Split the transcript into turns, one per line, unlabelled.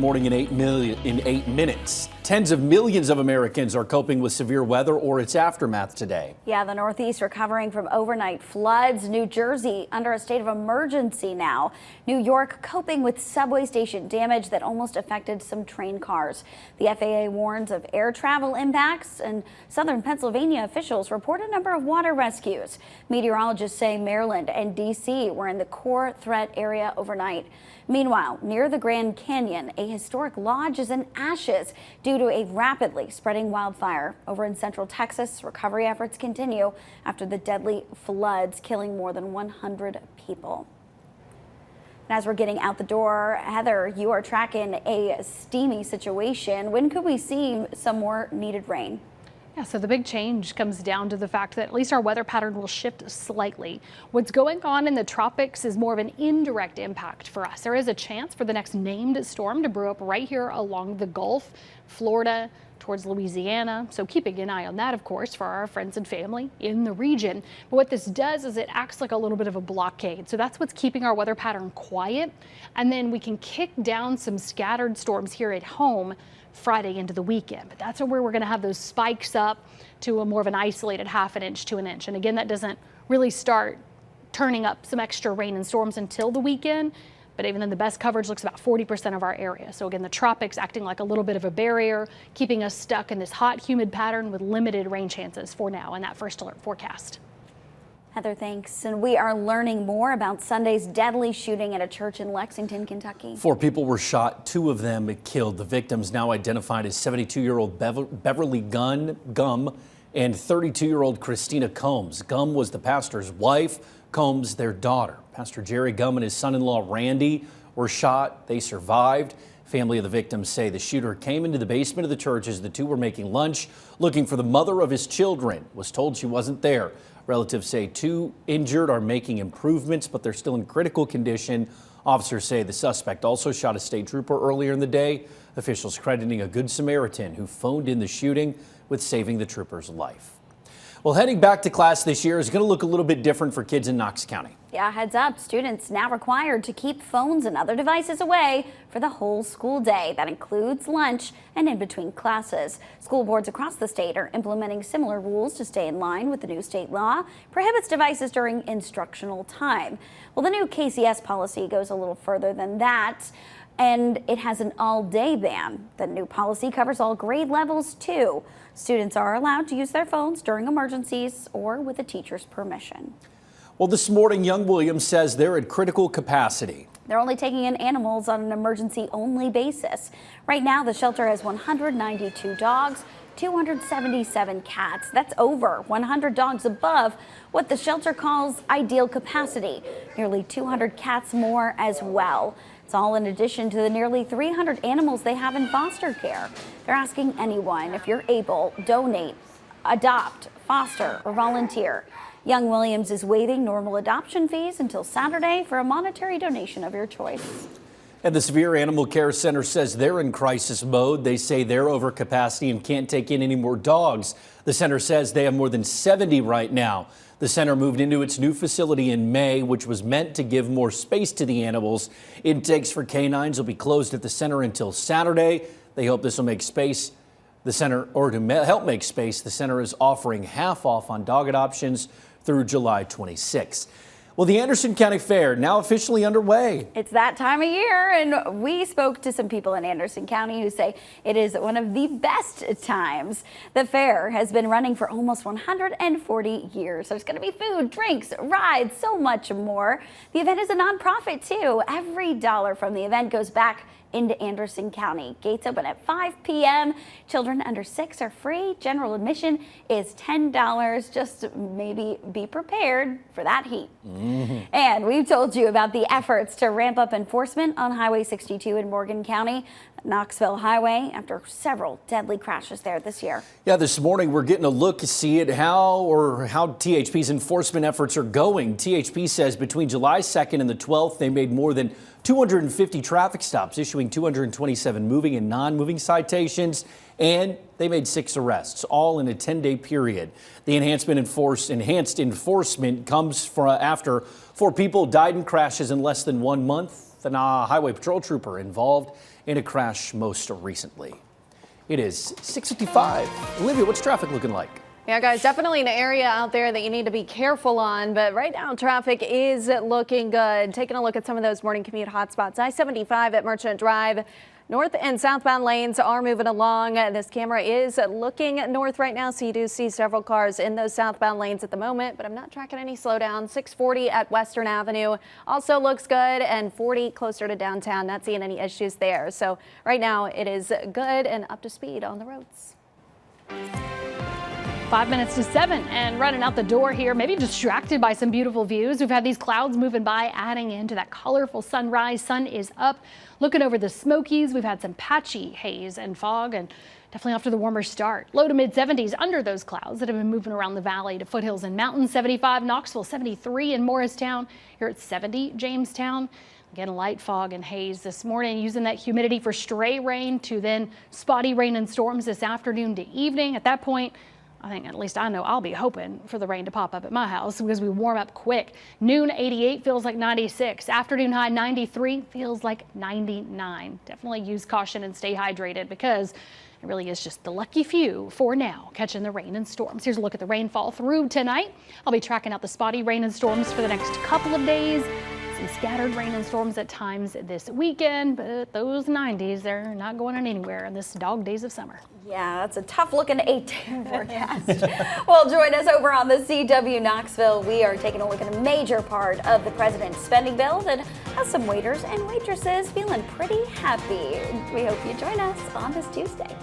morning in 8 minutes. Tens of millions of Americans are coping with severe weather or its aftermath today.
Yeah, the Northeast recovering from overnight floods. New Jersey under a state of emergency now. New York coping with subway station damage that almost affected some train cars. The FAA warns of air travel impacts, and southern Pennsylvania officials report a number of water rescues. Meteorologists say Maryland and D.C. were in the core threat area overnight. Meanwhile, near the Grand Canyon, a historic lodge is in ashes due to a rapidly spreading wildfire. Over in central Texas, recovery efforts continue after the deadly floods killing more than 100 people. And as we're getting out the door, Heather, you are tracking a steamy situation. When could we see some more needed rain?
Yeah, so the big change comes down to the fact that at least our weather pattern will shift slightly. What's going on in the tropics is more of an indirect impact for us. There is a chance for the next named storm to brew up right here along the Gulf, Florida, towards Louisiana. So keeping an eye on that, of course, for our friends and family in the region. But what this does is it acts like a little bit of a blockade. So that's what's keeping our weather pattern quiet. And then we can kick down some scattered storms here at home Friday into the weekend. But that's where we're going to have those spikes up to a more of an isolated ½ inch to an inch. And again, that doesn't really start turning up some extra rain and storms until the weekend. But even then, the best coverage looks about 40% of our area. So again, the tropics acting like a little bit of a barrier, keeping us stuck in this hot, humid pattern with limited rain chances for now in that first alert forecast.
Heather, thanks. And we are learning more about Sunday's deadly shooting at a church in Lexington, Kentucky.
4 people were shot, 2 of them killed. The victims now identified as 72-year-old Beverly Gum and 32-year-old Christina Combs. Gum was the pastor's wife, Combs their daughter. Pastor Jerry Gum and his son-in-law Randy were shot. They survived. Family of the victims say the shooter came into the basement of the church as the two were making lunch, looking for the mother of his children. Was told she wasn't there. Relatives say 2 injured are making improvements, but they're still in critical condition. Officers say the suspect also shot a state trooper earlier in the day. Officials crediting a Good Samaritan who phoned in the shooting with saving the trooper's life. Well, heading back to class this year is going to look a little bit different for kids in Knox County.
Yeah, heads up, students now required to keep phones and other devices away for the whole school day. That includes lunch and in between classes. School boards across the state are implementing similar rules to stay in line with the new state law, prohibits devices during instructional time. Well, the new KCS policy goes a little further than that, and it has an all-day ban. The new policy covers all grade levels, too. Students are allowed to use their phones during emergencies or with a teacher's permission.
Well, this morning, Young Williams says they're at critical capacity.
They're only taking in animals on an emergency-only basis. Right now, the shelter has 192 dogs, 277 cats. That's over 100 dogs above what the shelter calls ideal capacity. Nearly 200 cats more as well. It's all in addition to the nearly 300 animals they have in foster care. They're asking anyone, if you're able, donate, adopt, foster, or volunteer. Young Williams is waiving normal adoption fees until Saturday for a monetary donation of your choice.
And the Severe Animal Care Center says they're in crisis mode. They say they're over capacity and can't take in any more dogs. The center says they have more than 70 right now. The center moved into its new facility in May, which was meant to give more space to the animals. Intakes for canines will be closed at the center until Saturday. They hope this will make space. The center, or to help make space, the center is offering half off on dog adoptions through July 26. Well, the Anderson County Fair now officially underway.
It's that time of year, and we spoke to some people in Anderson County who say it is one of the best times. The fair has been running for almost 140 years. There's going to be food, drinks, rides, so much more. The event is a nonprofit, too. Every dollar from the event goes back into Anderson County. Gates open at 5 p.m. Children under 6 are free. General admission is $10. Just maybe be prepared for that heat. And we've told you about the efforts to ramp up enforcement on Highway 62 in Morgan County, Knoxville Highway, after several deadly crashes there this year. Yeah, this morning we're getting a look to see at how THP's enforcement efforts are going. THP says between July 2nd and the 12th, they made more than 250 traffic stops, issuing 227 moving and non-moving citations, and they made 6 arrests, all in a 10-day period. The enhanced enforcement comes after 4 people died in crashes in less than 1 month.
death. And a highway patrol trooper involved in a crash most recently. It is 6:55. Olivia, what's traffic looking like?
Yeah, guys, definitely an area out there that you need to be careful on. But right now, traffic is looking good. Taking a look at some of those morning commute hotspots. I-75 at Merchant Drive. North and southbound lanes are moving along. This camera is looking north right now, so you do see several cars in those southbound lanes at the moment, but I'm not tracking any slowdown. 640 at Western Avenue also looks good, and 40 closer to downtown. Not seeing any issues there. So right now it is good and up to speed on the roads.
5 minutes to 7 and running out the door here, maybe distracted by some beautiful views. We've had these clouds moving by, adding into that colorful sunrise. Sun is up. Looking over the Smokies, we've had some patchy haze and fog, and definitely off to the warmer start. Low to mid 70s under those clouds that have been moving around the valley to foothills and mountains. 75 Knoxville, 73 in Morristown. Here at 70 Jamestown. Again, light fog and haze this morning, using that humidity for stray rain to then spotty rain and storms this afternoon to evening. At that point, I think, at least I know, I'll be hoping for the rain to pop up at my house because we warm up quick. Noon 88 feels like 96. Afternoon high 93 feels like 99. Definitely use caution and stay hydrated because it really is just the lucky few for now catching the rain and storms. Here's a look at the rainfall through tonight. I'll be tracking out the spotty rain and storms for the next couple of days. Some scattered rain and storms at times this weekend, but those 90s, they're not going anywhere in this dog days of summer.
Yeah, that's a tough looking 8-day forecast. Well, join us over on the CW Knoxville. We are taking a look at a major part of the president's spending bill that has some waiters and waitresses feeling pretty happy. We hope you join us on this Tuesday.